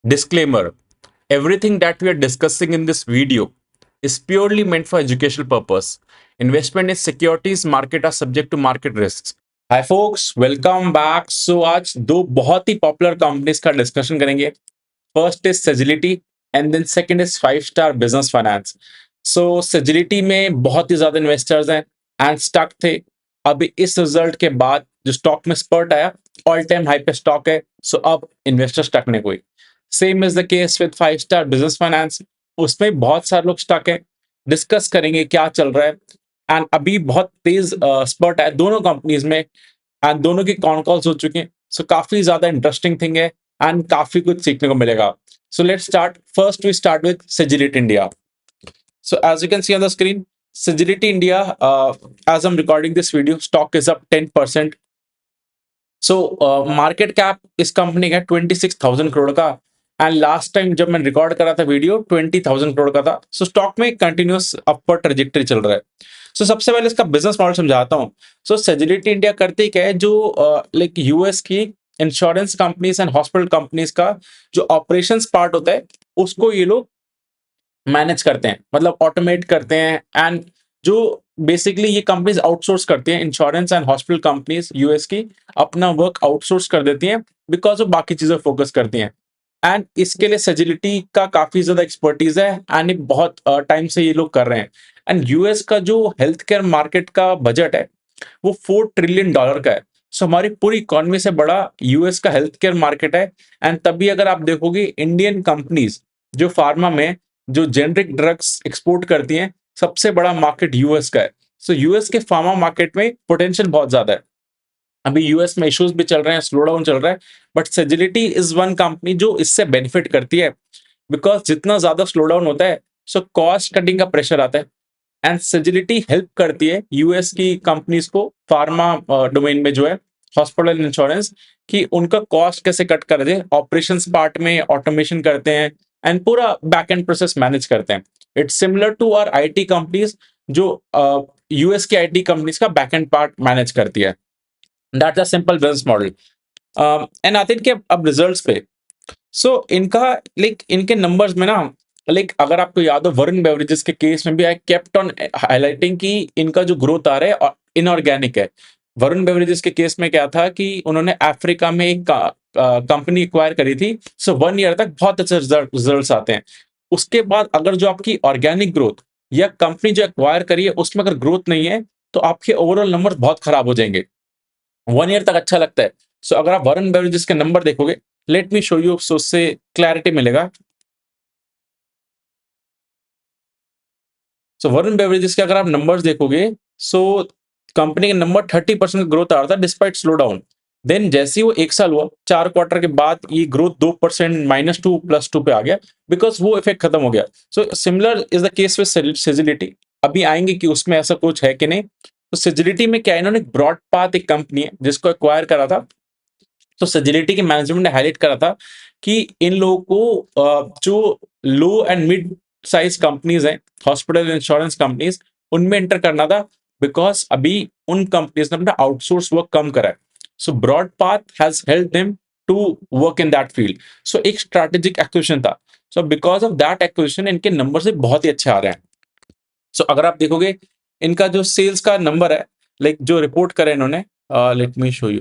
Disclaimer: everything that we are discussing in this video is purely meant for educational purpose. Investment in securities market are subject to market risks. Hi folks, welcome back. So आज दो बहुत ही popular companies का discussion करेंगे. First is Sagility and then second is 5 star business finance. So Sagility में बहुत ही ज्यादा investors हैं एंड स्टक थे. अभी इस रिजल्ट के बाद जो स्टॉक में स्पर्ट आया, ऑल टाइम हाई पे स्टॉक है. सो अब इन्वेस्टर स्टक नहीं कोई. Same is the case with 5 star business finance. उसमें बहुत सारे लोग स्टक है. डिस्कस करेंगे क्या चल रहा है. एंड अभी बहुत तेज स्पर्ट है दोनों कंपनीज में एंड दोनों की कॉन कॉल्स हो चुकी हैं. सो काफी ज्यादा इंटरेस्टिंग थिंग है एंड काफी कुछ सीखने को मिलेगा. So let's start. First, we start with Sagility India. So as you can see on the screen, Sagility India, as I'm recording this video, stock is up 10%. So market cap इस company का 26,000 करोड़ का and last time जब मैं record करा था video 20,000 crore का था. सो stock में कंटिन्यूस अपवर्ड ट्रेजेक्टरी चल रहा है. सो सबसे पहले इसका बिजनेस मॉडल समझाता हूँ. सो सेजिलिटी इंडिया करती क्या है, जो लाइक यूएस की insurance companies and hospital companies का जो ऑपरेशंस पार्ट होता है उसको ये लोग मैनेज करते हैं, मतलब ऑटोमेट करते हैं. एंड जो बेसिकली ये कंपनीज आउटसोर्स करती हैं, insurance and hospital companies US की अपना वर्क आउटसोर्स कर देती हैं बिकॉज वो बाकी चीजें फोकस करती हैं. एंड इसके लिए सेजिलिटी का काफी ज्यादा एक्सपर्टीज है एंड ये बहुत टाइम से ये लोग कर रहे हैं. एंड यूएस का जो हेल्थ केयर मार्केट का बजट है वो $4 ट्रिलियन का है. सो हमारी पूरी इकोनॉमी से बड़ा यूएस का हेल्थ केयर मार्केट है. एंड तभी अगर आप देखोगे इंडियन कंपनीज जो फार्मा में जो जेनरिक ड्रग्स एक्सपोर्ट करती हैं, सबसे बड़ा मार्केट यूएस का है. सो यूएस के फार्मा मार्केट में पोटेंशियल बहुत ज्यादा है. अभी यूएस में इश्यूज भी चल रहे हैं, स्लो डाउन चल रहा है, बट सेजिलिटी इज वन कंपनी जो इससे बेनिफिट करती है बिकॉज जितना ज्यादा स्लो डाउन होता है सो कॉस्ट कटिंग का प्रेशर आता है. एंड सेजिलिटी हेल्प करती है यूएस की कंपनीज को फार्मा डोमेन में जो है हॉस्पिटल इंश्योरेंस कि उनका कॉस्ट कैसे कट कर दे. ऑपरेशंस पार्ट में ऑटोमेशन करते हैं एंड पूरा बैक एंड प्रोसेस मैनेज करते हैं. It's similar to our IT companies जो यूएस की आईटी कंपनीज का बैक एंड पार्ट मैनेज करती है. That's a simple business model. And आते हैं अब रिजल्ट्स पे. सो इनका लाइक इनके नंबर्स में ना, लाइक अगर आपको याद हो वरुण बेवरेजेस के केस में भी आई केप्ट ऑन हाईलाइटिंग कि इनका जो ग्रोथ आ रहा है और इनऑर्गेनिक है. वरुण बेवरेजेस के केस में क्या था कि उन्होंने अफ्रीका में एक कंपनी एक्वायर करी थी. सो 1 ईयर तक बहुत अच्छे रिजल्ट्स आते हैं. उसके बाद अगर जो आपकी ऑर्गेनिक ग्रोथ या कंपनी जो एक्वायर करी है उसमें अगर ग्रोथ नहीं है तो आपके ओवरऑल नंबर बहुत खराब हो जाएंगे. 1 ईयर तक अच्छा लगता है. सो अगर आप वरुण बेवरेजेस के नंबर देखोगे, लेट मी शो यू, सो उससे क्लैरिटी मिलेगा. सो वरुण बेवरेजेस के अगर आप नंबर्स देखोगे, सो कंपनी के नंबर 30% का ग्रोथ आ रहा था डिस्पाइट स्लो डाउन. देन जैसे ही वो 1 साल हुआ, 4 क्वार्टर के बाद ये ग्रोथ 2% -2 +2 पे आ गया बिकॉज वो इफेक्ट खत्म हो गया. So similar is the case with Sagility. अभी आएंगे कि उसमें ऐसा कुछ है कि नहीं. तो सेजिलिटी में क्या है, इन्होंने ब्रॉड पाथ एक कंपनी है जिसको एक्वायर करा था. तो सेजिलिटी के मैनेजमेंट ने हाईलाइट करा था कि इन लोगों को जो लो एंड मिड साइज कंपनीज हैं, हॉस्पिटल इंश्योरेंस कंपनीज, उनमें एंटर करना था बिकॉज अभी उन कंपनीज ने अपना आउटसोर्स वर्क कम करा है. So BroadPath has help them to work in that field. So एक स्ट्रैटेजिक एक्विजिशन था. So because of that acquisition इनके नंबर से बहुत ही अच्छे आ रहे हैं. सो अगर आप देखोगे इनका जो सेल्स का नंबर है, लाइक जो रिपोर्ट करे इन्होंने, let me show you,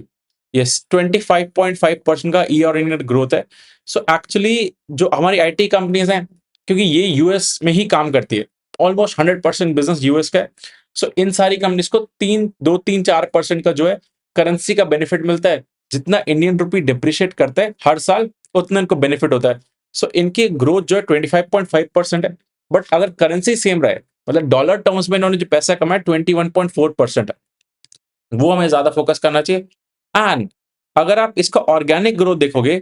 yes 25.5% का ईयर ग्रोथ है. सो एक्चुअली जो हमारी आईटी कंपनीज हैं, क्योंकि ये यूएस में ही काम करती है, ऑलमोस्ट 100% बिजनेस यूएस का है. सो इन सारी कंपनीज को 3-4% का जो है करेंसी का बेनिफिट मिलता है. जितना इंडियन रुपी डिप्रिशिएट करता है हर साल उतना इनको बेनिफिट होता है. सो इनकी ग्रोथ जो है 25.5% है. बट अगर करेंसी सेम रहे, मतलब डॉलर टर्म्स में इन्होंने जो पैसा कमाया 21.4% है, वो हमें ज्यादा फोकस करना चाहिए. एंड अगर आप इसका ऑर्गेनिक ग्रोथ देखोगे,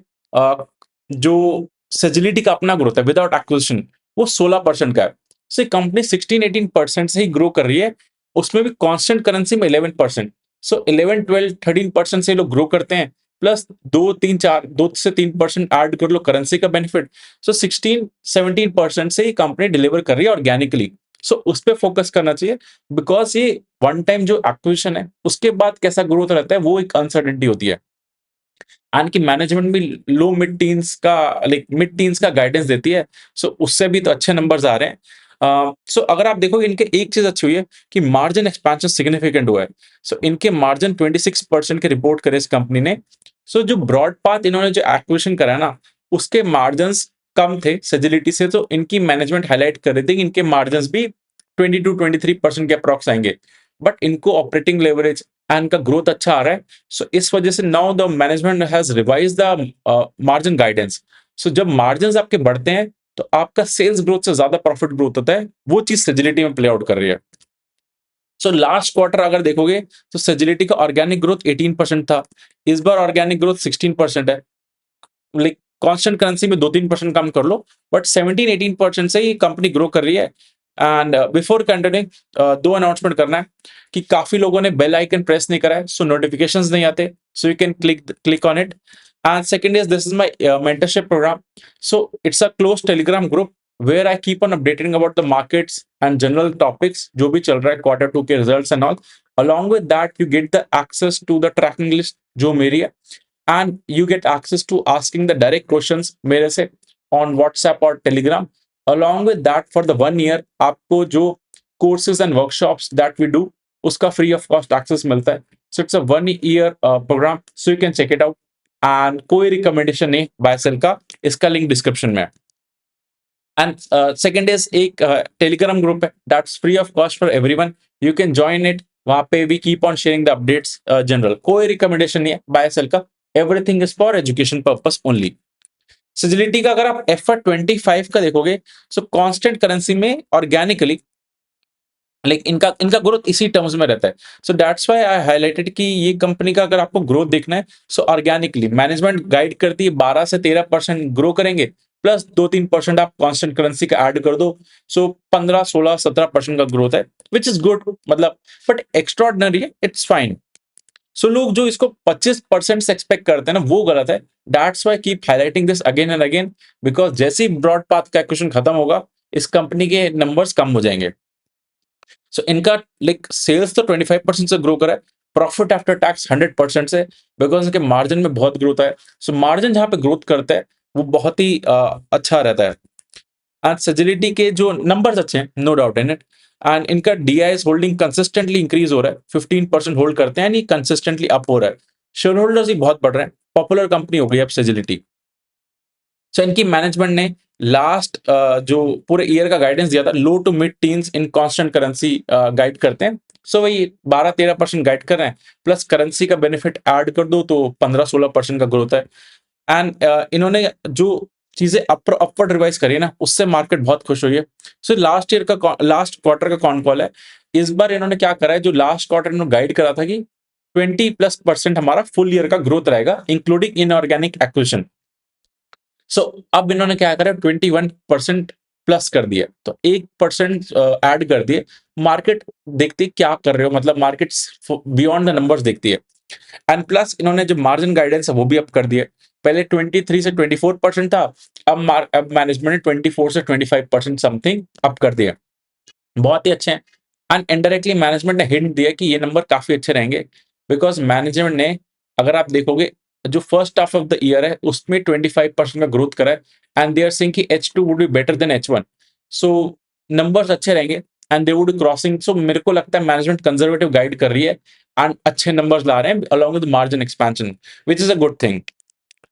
जो सेजिलिटी का अपना ग्रोथ है विदाउट एक्विजिशन, वो 16% का है. सो कंपनी 16-18% से ही ग्रो कर रही है, उसमें भी कांस्टेंट करेंसी में 11%. सो 11-12-13% से लोग ग्रो करते हैं, प्लस 2 से 3% ऐड कर लो करेंसी का बेनिफिट. सो 16-17% से ही कंपनी डिलीवर कर रही है ऑर्गेनिकली. सो उस पर फोकस करना चाहिए बिकॉज ये वन टाइम जो एक्विजिशन है उसके बाद कैसा ग्रोथ रहता है वो एक अनसर्टेनिटी होती है. एंड की मैनेजमेंट भी लो मिड टीन्स का मिड टीन्स का गाइडेंस देती है, सो उससे भी तो अच्छे नंबर्स आ रहे हैं। सो अगर आप देखोगे इनके एक चीज अच्छी हुई है कि मार्जिन एक्सपेंशन सिग्निफिकेंट हुआ है। सो इनके मार्जिन 26% के रिपोर्ट करे इस कंपनी ने। सो जो ब्रॉड पाथ इन्होंने जो एक्विजिशन करा ना, उसके मार्जिन कम थे सेजिलिटी से, तो इनकी मैनेजमेंट हाईलाइट कर रही थी कि इनके मार्जिन भी 20 to 23% के अप्रॉक्स आएंगे, बट इनको ऑपरेटिंग लेवरेज एंड का ग्रोथ अच्छा आ रहा है। सो इस वजह से now the management has revise the margin guidance. So जब मार्जिन आपके बढ़ते हैं तो आपका सेल्स ग्रोथ से ज्यादा प्रॉफिट ग्रोथ होता है, वो चीज सेजिलिटी में प्ले आउट कर रही है। सो लास्ट क्वार्टर अगर देखोगे तो सेजिलिटी का ऑर्गेनिक ग्रोथ 18% था, इस बार ऑर्गेनिक ग्रोथ 16% है। लाइक कांस्टेंट करेंसी में 2-3% कम कर लो, बट 17-18% से ही कंपनी ग्रो कर रही है। एंड बिफोर कंटिन्यूइंग, दो अनाउंसमेंट करना है कि काफी लोगों ने बेल आइकन प्रेस नहीं करा है, सो नोटिफिकेशंस नहीं आते, so you can click on it. And second is this is my mentorship program. So it's a close Telegram group where I keep on updating about the markets and general topics जो भी चल रहा है Q2 के results and all. Along with that, you get the access to the tracking list जो मेरी है, and you get access to asking the direct questions मेरे से on WhatsApp और Telegram. Along with that, for the 1 year आपको जो courses and workshops that we do उसका free of cost access मिलता है। So it's a 1 year program, so you can check it out. And कोई recommendation नहीं buy sell का, इसका link description में है। एंड सेकंड इज एक टेलीग्राम ग्रुप है that's free of cost for everyone, you can join it. वहां पे we keep on sharing the updates. General कोई रिकमेंडेशन नहीं है बाय सेल का, everything is for education purpose only. Sagility का अगर आप FY25 का देखोगे, सो कांस्टेंट करेंसी में ऑर्गेनिकली लेकिन इनका इनका ग्रोथ इसी टर्म्स में रहता है। सो दैट्स व्हाई आई हाईलाइटेड कि ये कंपनी का अगर आपको ग्रोथ देखना है, सो ऑर्गेनिकली मैनेजमेंट गाइड करती है 12 से 13% ग्रो करेंगे, प्लस 2-3% आप कांस्टेंट करेंसी का ऐड कर दो, सो 15-16-17% का ग्रोथ है, विच इज गुड, मतलब बट एक्स्ट्रॉर्डिनरी है, इट्स फाइन। सो लोग जो इसको 25% से एक्सपेक्ट करते हैं ना, वो गलत है। That's why keep highlighting this again and again, because जैसे ही ब्रॉड पाथ का एक्विजिशन खत्म होगा, इस कंपनी के नंबर्स कम हो जाएंगे। सो इनका सेल्स तो 25% से ग्रो करा है, प्रॉफिट आफ्टर टैक्स 100% से, बिकॉज इनके मार्जिन में बहुत ग्रोथ है। सो मार्जिन जहां पे ग्रोथ करता है वो बहुत ही अच्छा रहता है। एंड सेजिलिटी के जो नंबर्स अच्छे हैं, no doubt in it. And इनका DIS होल्डिंग कंसिस्टेंटली इंक्रीज हो रहा है, 15% होल्ड करते हैं, यानी कंसिस्टेंटली अप हो रहा है। शेयर होल्डर्स ही बहुत बढ़ रहे हैं, पॉपुलर कंपनी हो गई अब सेजिलिटी। सो इनकी मैनेजमेंट ने लास्ट जो पूरे ईयर का गाइडेंस दिया था, low to mid teens in constant currency guide करते हैं। सो वही 12-13% गाइड कर रहे हैं, प्लस करेंसी का बेनिफिट ऐड कर दो तो 15-16% का ग्रोथ है। एंड इन्होंने जो चीजें अपवर्ड रिवाइज करी है ना, उससे मार्केट बहुत खुश हुई है। सो लास्ट क्वार्टर का कॉन कॉल है। इस बार इन्होंने क्या करा है, जो लास्ट क्वार्टर इन्होंने गाइड करा था कि 20+% हमारा फुल ईयर का ग्रोथ रहेगा, इंक्लूडिंग इनऑर्गेनिक एक्विजिशन। सो अब इन्होंने क्या करा, 21% प्लस कर दिया, तो 1% ऐड कर दिए। मार्केट देखती है क्या कर रहे हो, मतलब मार्केट बियॉन्ड द नंबर्स देखती है। एंड प्लस इन्होंने जो मार्जिन गाइडेंस है वो भी अप कर दिया। पहले 23 से 24% था, अब मैनेजमेंट ने 24 से 25% समथिंग अप कर दिया। बहुत ही अच्छे हैं। एंड इनडायरेक्टली मैनेजमेंट ने हिंट दिया कि ये नंबर काफी अच्छे रहेंगे, बिकॉज मैनेजमेंट ने, अगर आप देखोगे, जो first half of the year है उसमें 25% का ग्रोथ करा है, एंड दे आर सेइंग कि H2 would be better than H1। So numbers अच्छे रहेंगे and they would be crossing. So मेरे को लगता है मैनेजमेंट कंजर्वेटिव गाइड कर रही है एंड अच्छे नंबर्स ला रहे हैं along with margin expansion, which is a good thing.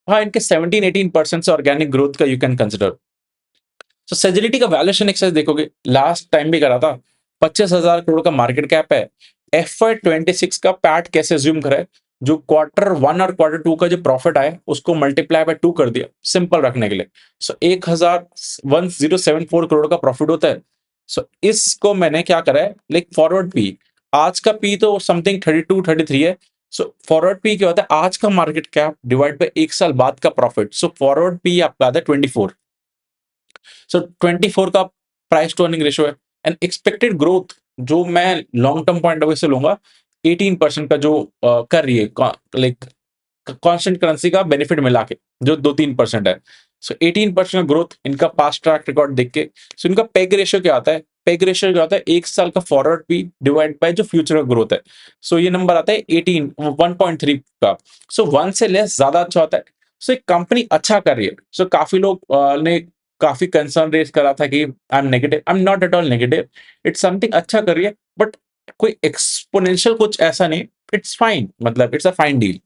हाँ, इनके 17-18% से ऑर्गेनिक ग्रोथ का यू कैन कंसिडर। तो सेजिलिटी का वैल्यूएशन एक्सरसाइज देखोगे, लास्ट टाइम भी करा था, 25,000 करोड़ का मार्केट कैप है। FY26 का पैट कैसे ज्यूम करा है, जो Q1 और Q2 का जो प्रॉफिट आया उसको मल्टीप्लाई बाय 2 कर दिया, सिंपल रखने के लिए। सो 1074 करोड़ का प्रॉफिट होता है। सो इसको मैंने क्या करा है, फॉरवर्ड पी, आज का पी तो समथिंग 32-33 है। सो फॉरवर्ड पी क्या होता है, आज का मार्केट कैप डिवाइड बाय 1 साल बाद का प्रॉफिट। सो फॉरवर्ड पी आपका आता है 24। सो 24 का प्राइस टू अर्निंग रेशियो है। एंड एक्सपेक्टेड ग्रोथ जो मैं long term point of view से लूंगा, 18% का जो कर रही है, लाइक कांस्टेंट करेंसी का बेनिफिट मिला के जो 2-3% है। सो 18% ग्रोथ इनका पास्ट ट्रैक रिकॉर्ड देख के, सो इनका पेग रेशियो क्या आता है, पेग रेशियो क्या होता है, 1 साल का फॉरवर्ड पी डिवाइड बाय जो फ्यूचर का ग्रोथ है। सो ये नंबर आता है 18 1.3 का। सो 1 से लेस ज़्यादा अच्छा होता है। सो एक कंपनी अच्छा कर रही है। सो काफ़ी लोग ने काफ़ी कंसर्न रेज़ करा था कि I am negative, I am not at all negative. It's something अच्छा कर रही है, बट कोई एक्स्पोनेंशियल कुछ ऐसा नहीं, इट्स फाइन, मतलब इट्स अ फाइन डील।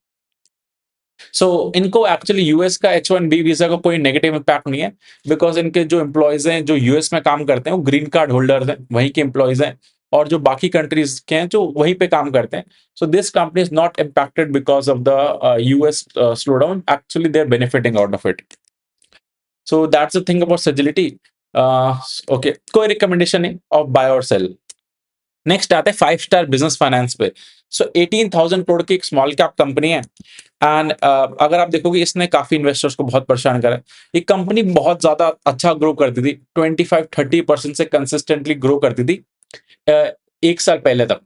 सो इनको एक्चुअली यूएस का H1B वीज़ा का कोई नेगेटिव इम्पैक्ट नहीं है, बिकॉज़ इनके जो एम्प्लॉइज़ हैं, जो यूएस में काम करते हैं, वो ग्रीन कार्ड होल्डर्स हैं, वहीं के एम्प्लॉइज़ हैं, और जो बाकी कंट्रीज़ के हैं, जो वहीं पे काम करते हैं। So this company is not impacted because of the US slowdown, actually they are benefiting out of it. So that's the thing about Sagility. Okay, कोई रिकमेंडेशन नहीं ऑफ बाय और सेल। नेक्स्ट आता है 5 स्टार बिजनेस फाइनेंस पे। सो 18,000 करोड़ की एक small cap company है, and अगर आप देखोगे इसने काफी इन्वेस्टर्स को बहुत परेशान करा है। ये कंपनी बहुत ज्यादा अच्छा ग्रो करती थी, 25-30% से कंसिस्टेंटली ग्रो करती थी अ, 1 साल पहले तक।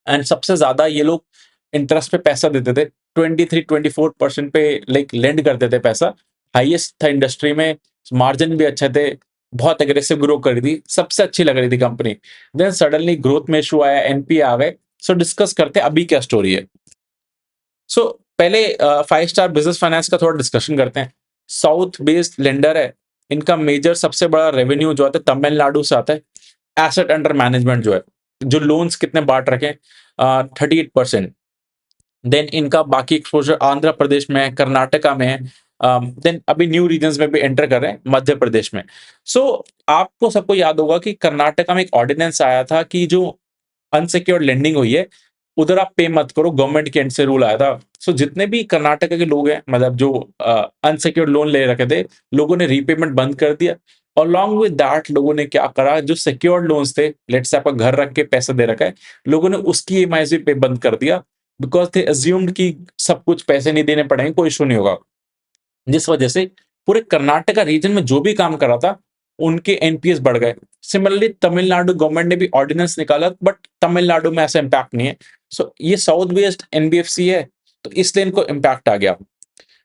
एंड सबसे ज्यादा ये लोग इंटरेस्ट पे पैसा देते थे, 23-24% पे लाइक लेंड करते थे पैसा। हाईएस्ट था इंडस्ट्री में, मार्जिन भी अच्छे थे, बहुत एग्रेसिव ग्रो कर रही थी, सबसे अच्छी लग रही थी कंपनी। देन सडनली ग्रोथ में इशू आया, एनपी आ गए। सो डिस्कस करते हैं अभी क्या स्टोरी है। सो पहले 5 स्टार बिजनेस फाइनेंस का थोड़ा डिस्कशन करते हैं। साउथ बेस्ड लेंडर है। इनका मेजर सबसे बड़ा रेवेन्यू जो आता है तमिलनाडु से आता है। एसेट अंडर मैनेजमेंट जो है, जो लोन्स कितने बांट रखे, 38%। देन इनका बाकी एक्सपोजर आंध्र प्रदेश में है, कर्नाटका में है। देन अभी न्यू रीजन्स में भी एंटर कर रहे हैं, मध्य प्रदेश में। सो आपको सबको याद होगा कि कर्नाटका में एक ऑर्डिनेंस आया था कि जो अनसिक्योर्ड लेंडिंग हुई है, उधर आप पे मत करो, गवर्नमेंट के एंड से रूल आया था। सो जितने भी कर्नाटक के लोग हैं, मतलब जो अनसिक्योर्ड लोन ले रखे थे, लोगों ने रीपेमेंट बंद कर दिया। अलॉन्ग विद दैट लोगों ने क्या करा, जो सिक्योर्ड लोन्स थे, लेट्स से आपका घर रख के पैसा दे रखा है, लोगों ने उसकी ईएमआई भी पे बंद कर दिया, बिकॉज दे अज्यूम्ड कि सब कुछ पैसे नहीं देने पड़ेंगे, कोई इशू नहीं होगा। जिस वजह से पूरे कर्नाटका रीजन में जो भी काम कर रहा था, उनके एनपीएस बढ़ गए। सिमिलरली तमिलनाडु गवर्नमेंट ने भी ऑर्डिनेंस निकाला, बट तमिलनाडु में ऐसा इम्पैक्ट नहीं है। सो ये साउथ बेस्ड एनबीएफसी है, तो इसलिए इनको इम्पैक्ट आ गया।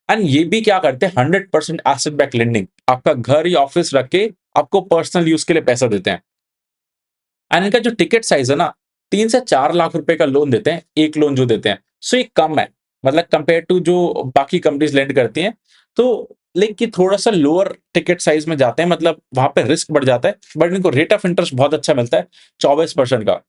एंड ये भी क्या करते हैं, 100% एसेट बैक लेंडिंग, आपका घर या ऑफिस रख के आपको पर्सनल यूज के लिए पैसा देते हैं। एंड इनका जो टिकट साइज है ना, 3 से 4 लाख रुपए का लोन देते हैं, एक लोन जो देते हैं। सो ये कम है, मतलब कंपेयर टू जो बाकी कंपनीज लेंड करती हैं। तो लेकिन थोड़ा सा लोअर टिकट साइज में जाते हैं, मतलब वहां पे रिस्क बढ़ जाता है, बट इनको रेट ऑफ इंटरेस्ट बहुत अच्छा मिलता है, 24% का।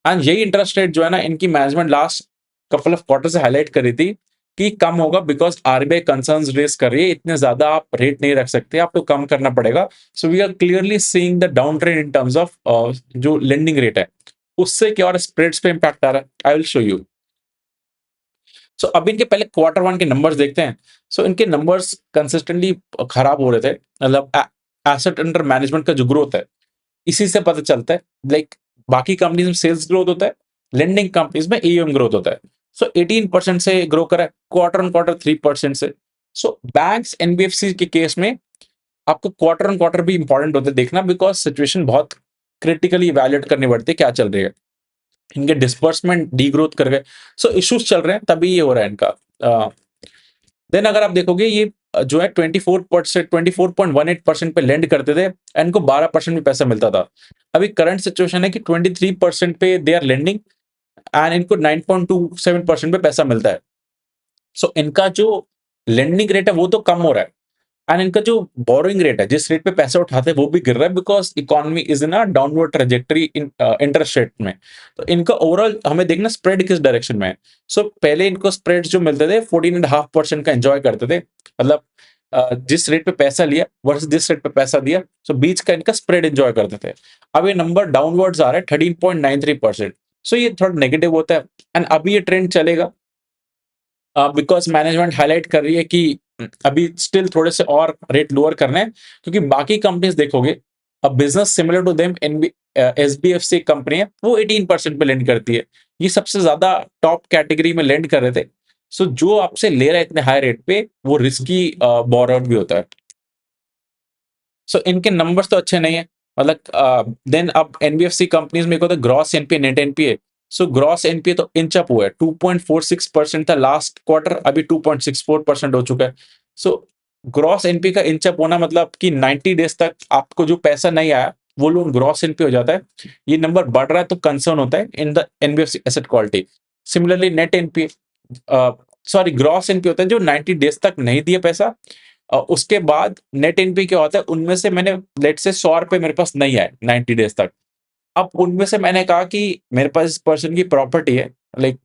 एंड यही इंटरेस्ट रेट जो है ना, इनकी management last couple of quarter से हाईलाइट कर रही थी कि कम होगा, बिकॉज आरबीआई कंसर्न्स रेज कर रही है, इतने ज्यादा आप रेट नहीं रख सकते, आपको कम करना पड़ेगा। So we are clearly seeing the down trend in terms of जो लेंडिंग रेट है, उससे क्या और स्प्रेड्स पे इंपैक्ट आ रहा है, आई विल शो यू। सो अब इनके पहले क्वार्टर 1 के नंबर्स देखते हैं। सो इनके नंबर्स कंसिस्टेंटली खराब हो रहे थे, मतलब एसेट अंडर मैनेजमेंट का जो ग्रोथ है, इसी से पता चलता है। लाइक बाकी कंपनीज में सेल्स ग्रोथ होता है, लेंडिंग कंपनीज में एयूएम ग्रोथ होता है। सो 18% से ग्रो करा है, क्वार्टर ऑन क्वार्टर 3% से। सो बैंक्स एनबीएफसी के केस में आपको क्वार्टर ऑन क्वार्टर भी इंपॉर्टेंट होता है देखना, बिकॉज सिचुएशन बहुत क्रिटिकली इवैल्यूएट करनी पड़ती है क्या चल रही है। इनके डिस्बर्समेंट डी ग्रोथ कर गए, सो इश्यूज चल रहे हैं, तभी ये हो रहा है इनका। देन अगर आप देखोगे, ये जो है 24% 24.18% पे लेंड करते थे, एंड इनको 12% भी पैसा मिलता था। अभी करंट सिचुएशन है कि 23% पे दे आर लेंडिंग, एंड इनको 9.27% पे पैसा मिलता है। सो इनका जो लेंडिंग रेट है वो तो कम हो रहा है, एंड इनका जो बोरोइंग रेट है, जिस रेट पे पैसे उठाते हैं, वो भी गिर रहा है, because economy is in a downward trajectory in interest rate में। तो इनका ओवरऑल हमें देखना स्प्रेड किस डायरेक्शन में है। सो पहले इनको स्प्रेड जो मिलते थे 14.5% का एंजॉय करते थे, मतलब जिस रेट पे पैसा लिया वर्सेस जिस रेट पे पैसा दिया, सो बीच का इनका स्प्रेड एंजॉय करते थे। अब ये नंबर डाउनवर्ड्स आ रहा है 13.93%। सो ये थोड़ा नेगेटिव होता है, एंड अभी ये ट्रेंड चलेगा, बिकॉज मैनेजमेंट हाईलाइट कर रही है कि अभी स्टिल थोड़े से और रेट लोअर करने हैं, क्योंकि बाकी कंपनीज देखोगे, अब business similar to them SBFC company है, वो 18% पे लेंड करती है। ये सबसे ज्यादा टॉप कैटेगरी में लेंड कर रहे थे। सो जो आपसे ले रहा है इतने हाई रेट पे, वो रिस्की बोरोअर भी होता है। सो इनके नंबर्स तो अच्छे नहीं है, मतलब देन अब एनबीएफसी कंपनीज में को gross NPA net NPA. So gross NPA तो इंच अप हुआ है, 2.46% था लास्ट क्वार्टर, अभी 2.64% हो चुका है। सो ग्रॉस एनपीए का इंच अप होना मतलब कि 90 डेज तक आपको जो पैसा नहीं आया, वो लोन ग्रॉस एनपीए हो जाता है। ये नंबर बढ़ रहा है तो कंसर्न होता है in the NBFC asset quality. Similarly net NPA, sorry gross NPA होता है जो 90 डेज तक नहीं दिए पैसा। उसके बाद नेट एनपीए क्या होता है, उनमें से मैंने लेट्स से ₹100 मेरे पास नहीं आए 90 डेज तक। अब उनमें से मैंने कहा कि मेरे पास इस पर्सन की प्रॉपर्टी है, लाइक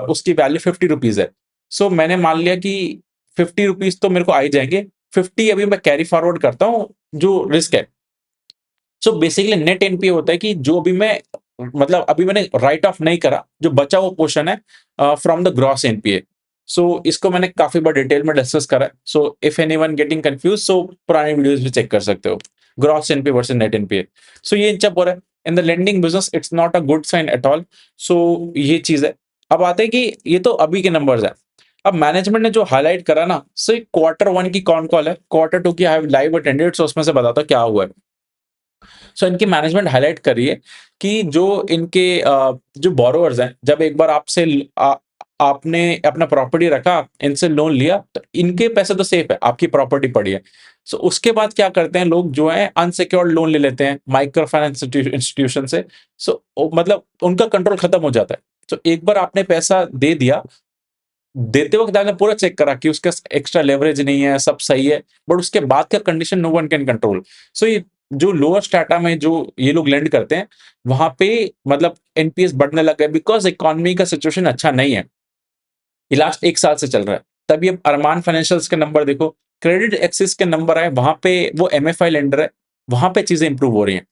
उसकी वैल्यू ₹50 है। सो मैंने मान लिया कि ₹50 तो मेरे को आ ही जाएँगे, 50 अभी मैं कैरी फॉरवर्ड करता हूँ, जो रिस्क है। सो बेसिकली नेट एनपीए होता है कि जो भी मैं मतलब अभी मैंने राइट ऑफ नहीं करा, जो बचा हुआ पोर्शन है from the gross NPA. So इसको मैंने काफ़ी बार डिटेल में डिस्कस करा है। So if anyone getting confused, so पुरानी वीडियोज़ भी चेक कर सकते हो। Gross NPA versus net NPA. So ये जब हो रहा है, in the lending business it's not a good sign at all. So ये चीज़ है। अब आते हैं कि ये तो अभी के नंबर्स हैं। अब मैनेजमेंट ने जो हाइलाइट करा ना, सो क्वार्टर 1 की कौन कॉल है, क्वार्टर 2 की आई हैव लाइव अटेंडेड, सो उसमें से बताता हूँ क्या हुआ है। सो इनकी मैनेजमेंट हाइलाइट कर रही है कि जो इनके जो बोरोवर्स हैं, जब एक बार आपने अपना प्रॉपर्टी रखा, इनसे लोन लिया, तो इनके पैसे तो सेफ है, आपकी प्रॉपर्टी पड़ी है। सो उसके बाद क्या करते हैं लोग जो हैं अनसिक्योर्ड लोन ले लेते हैं माइक्रो फाइनेंस इंस्टीट्यूशन से। सो मतलब उनका कंट्रोल खत्म हो जाता है। तो एक बार आपने पैसा दे दिया, देते वक़्त आपने पूरा चेक करा कि उसके एक्स्ट्रा लेवरेज नहीं है, सब सही है, बट उसके बाद का condition no one can control. So ये जो लोअर स्ट्रैटा में जो ये लोग लेंड करते हैं, वहाँ पे मतलब एनपीएस बढ़ने लग गए बिकॉज़ इकोनॉमी का सिचुएशन अच्छा नहीं है। ये लास्ट 1 साल से चल रहा है। तभी अब अरमान फाइनेंशियल्स के नंबर देखो, क्रेडिट एक्सिस के नंबर आए, वहाँ पे वो एमएफआई लेंडर है, वहाँ पे चीज़ें इंप्रूव हो रही हैं।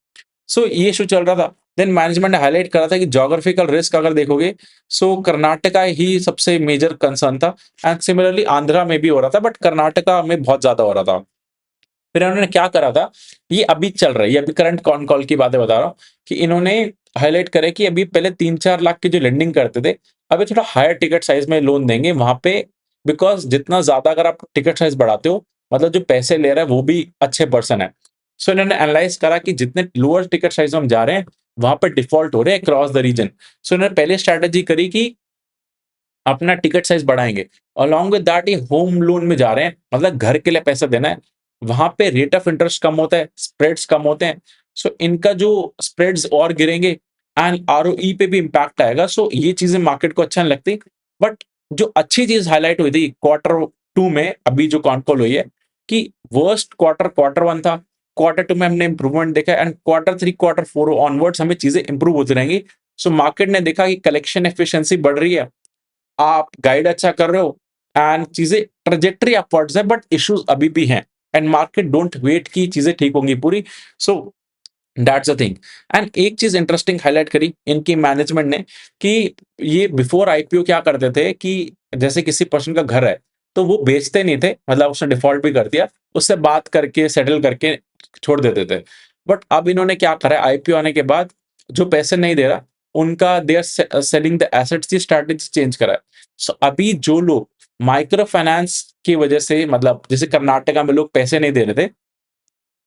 सो ये इश्यू चल रहा था। देन मैनेजमेंट ने हाइलाइट करा था कि ज्योग्राफिकल रिस्क अगर देखोगे, सो कर्नाटका ही सबसे मेजर कंसर्न था एंड सिमिलरली आंध्रा में भी हो रहा था, बट कर्नाटका में बहुत ज़्यादा हो रहा था। फिर इन्होंने क्या करा था, ये अभी चल रहा है, ये अभी करंट कॉन कॉल की बातें बता रहा हूँ कि इन्होंने हाइलाइट करा कि अभी पहले 3-4 लाख की जो लेंडिंग करते थे, अभी थोड़ा हायर टिकट साइज़ में लोन देंगे वहाँ पे, बिकॉज़ जितना ज़्यादा अगर आप टिकट साइज़ बढ़ाते हो, मतलब जो पैसे ले रहा है वो भी अच्छे पर्सन है। सो इन्होंने एनालाइज़ करा कि जितने लोअर टिकट साइज़ में हम जा रहे हैं, वहाँ पे डिफ़ॉल्ट हो रहे हैं अक्रॉस द रीजन। सो इन्होंने पहले स्ट्रैटेजी करी कि अपना टिकट साइज़ बढ़ाएँगे। अलोंग विथ दैट ये होम लोन में जा रहे हैं, मतलब घर के लिए पैसा देना है। वहाँ पे रेट ऑफ इंटरेस्ट कम होता है, स्प्रेड्स कम होते हैं। सो इनका जो स्प्रेड्स और गिरेंगे एंड आरओई पे भी इम्पैक्ट आएगा। सो ये चीज़ें मार्केट को अच्छा नहीं लगती। बट जो अच्छी चीज़ हाइलाइट हुई थी क्वार्टर 2 में अभी जो कॉन कॉल हुई है कि वर्स्ट क्वार्टर 1 था। क्वार्टर 2 में हमने इम्प्रूवमेंट देखा एंड क्वार्टर 3, क्वार्टर 4 ऑनवर्ड्स हमें चीज़ें इम्प्रूव होती रहेंगी। सो मार्केट ने देखा कि कलेक्शन एफिशिएंसी बढ़ रही है, आप गाइड अच्छा कर रहे हो एंड चीज़ें ट्रैजेक्टरी अपवर्ड्स है, बट इश्यूज़ अभी भी हैं एंड मार्केट डोंट वेट कि चीज़ें ठीक होंगी पूरी। सो दैट्स द थिंग। एंड एक चीज़ इंटरेस्टिंग हाइलाइट करी इनकी मैनेजमेंट ने कि ये बिफोर आईपीओ क्या करते थे कि जैसे किसी पर्सन का घर है, तो वो बेचते नहीं थे, मतलब उसने डिफ़ॉल्ट भी कर दिया, उससे बात करके सेटल करके छोड़ देते थे। बट अब इन्होंने क्या करा है आईपीओ आने के बाद, जो पैसे नहीं दे रहा, उनका they are selling the assets की स्ट्रैटेजी चेंज करा है। सो अभी जो लोग माइक्रो फाइनेंस की वजह से मतलब जैसे कर्नाटका में लोग पैसे नहीं दे रहे थे,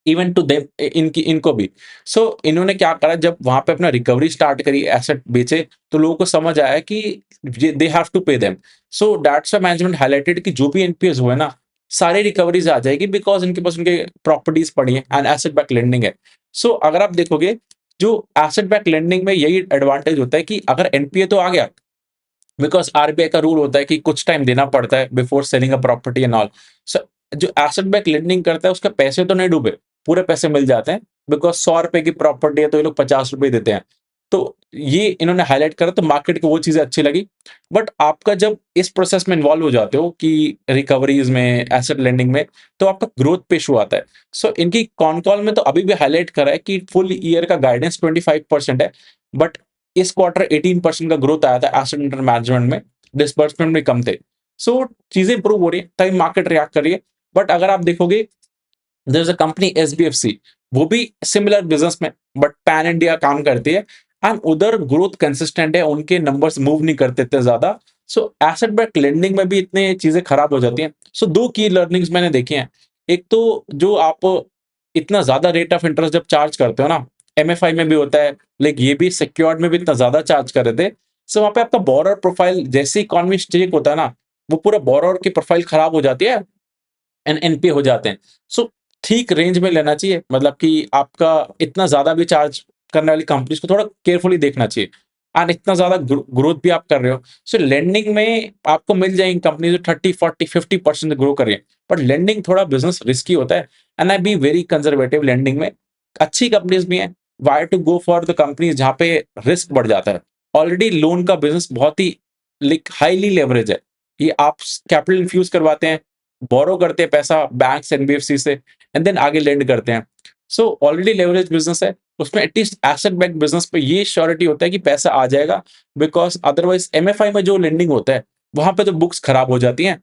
इवन टू देम इनकी इनको भी। सो इन्होंने क्या करा जब वहाँ पे अपना रिकवरी स्टार्ट करी, एसेट बेचे, तो लोगों को समझ आया कि they have to pay them. So that's why management highlighted कि जो भी एनपीएस हुए ना, सारी रिकवरीज आ जाएगी बिकॉज़ इनके पास उनके प्रॉपर्टीज़ पड़ी हैं एंड एसेट बैक लेंडिंग है। सो अगर आप देखोगे, जो एसेट बैक लेंडिंग में यही एडवांटेज होता है कि अगर एनपीए तो आ गया, बिकॉज़ आरबीआई का रूल होता है कि कुछ टाइम देना पड़ता है before selling a property and all. So जो एसेट बैक लेंडिंग करता है उसके पैसे तो नहीं डूबे, पूरे पैसे मिल जाते हैं बिकॉज़ ₹100 की प्रॉपर्टी है तो ये लोग ₹50 देते हैं। तो ये इन्होंने हाइलाइट करा तो मार्केट को वो चीज़ें अच्छी लगी। बट आपका जब इस प्रोसेस में इन्वॉल्व हो जाते हो कि रिकवरीज़ में, एसेट लेंडिंग में, तो आपका ग्रोथ पे इश्यू आता है। सो इनकी कॉन कॉल में तो अभी भी हाइलाइट करा है कि फुल ईयर का गाइडेंस 25% है, बट इस क्वार्टर 18% का ग्रोथ आया था एसेट अंडर मैनेजमेंट में, डिसबर्समेंट भी कम थे। सो चीज़ें इंप्रूव हो रही हैं, तभी मार्केट रिएक्ट कर रही है। बट अगर आप देखोगे, there is a company SBFC, वो भी सिमिलर बिज़नेस में बट पैन इंडिया काम करती है एंड उधर ग्रोथ कंसिस्टेंट है, उनके नंबर्स मूव नहीं करते इतने ज़्यादा। सो एसेट बैक्ड लेंडिंग में भी इतने चीज़ें खराब हो जाती हैं। सो 2 की लर्निंग्स मैंने देखी हैं। एक तो जो आप इतना ज़्यादा रेट ऑफ इंटरेस्ट जब चार्ज करते हो ना, एमएफआई में भी होता है, लाइक ये भी सिक्योर्ड में भी इतना ज़्यादा चार्ज कर रहे थे। सो वहाँ पे आपका बोरोवर प्रोफाइल जैसे ही इकोनॉमी स्टेक होता है ना, वो पूरा बोरोवर की प्रोफाइल खराब हो जाती है एंड एनपीए हो जाते हैं। सो ठीक रेंज में लेना चाहिए, मतलब कि आपका इतना ज़्यादा भी चार्ज करने वाली कंपनीज़ को थोड़ा केयरफुली देखना चाहिए। एंड इतना ज़्यादा ग्रोथ भी आप कर रहे हो, सो लेंडिंग में आपको मिल जाएँगी कंपनी जो 30, 40, 50% ग्रो कर रही है। बट लेंडिंग थोड़ा बिज़नेस रिस्की होता है and I be very conservative lending में। अच्छी कंपनीज़ भी हैं, why to go for the companies जहाँ पे रिस्क बढ़ जाता है। ऑलरेडी लोन का बिज़नेस बहुत ही हाइली लेवरेज है। ये आप कैपिटल इन्फ्यूज़ करवाते हैं, बोरो करते हैं पैसा बैंक से, एनबीएफसी से एंड देन आगे लेंड करते हैं। सो ऑलरेडी लेवरेज बिज़नेस है, उसमें एटलीस्ट एसेट बैक्ड बिज़नेस पे ये श्योरिटी होता है कि पैसा आ जाएगा, बिकॉज़ अदरवाइज़ एमएफआई में जो लेंडिंग होता है, वहाँ पे तो बुक्स खराब हो जाती हैं,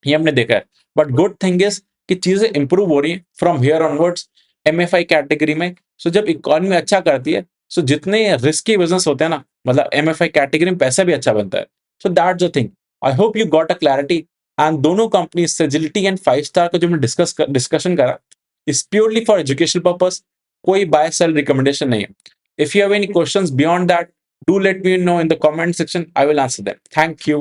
ये हमने देखा है। बट गुड थिंग इज़ कि चीज़ें इंप्रूव हो रही हैं from here onwards MFI category में। सो जब इकोनॉमी अच्छा करती है, सो जितने रिस्की बिज़नेस होते हैं ना, मतलब एमएफआई कैटेगरी में पैसा भी अच्छा बनता है। सो that's the thing. I hope you got a clarity. And दोनों कंपनीज सेजिलिटी एंड 5 स्टार का जो हमने डिस्कशन करा, is purely for educational purpose, कोई बाय सेल रिकमेंडेशन नहीं है। If you have any questions beyond that, do let me know in the comment section, I will answer them. Thank you.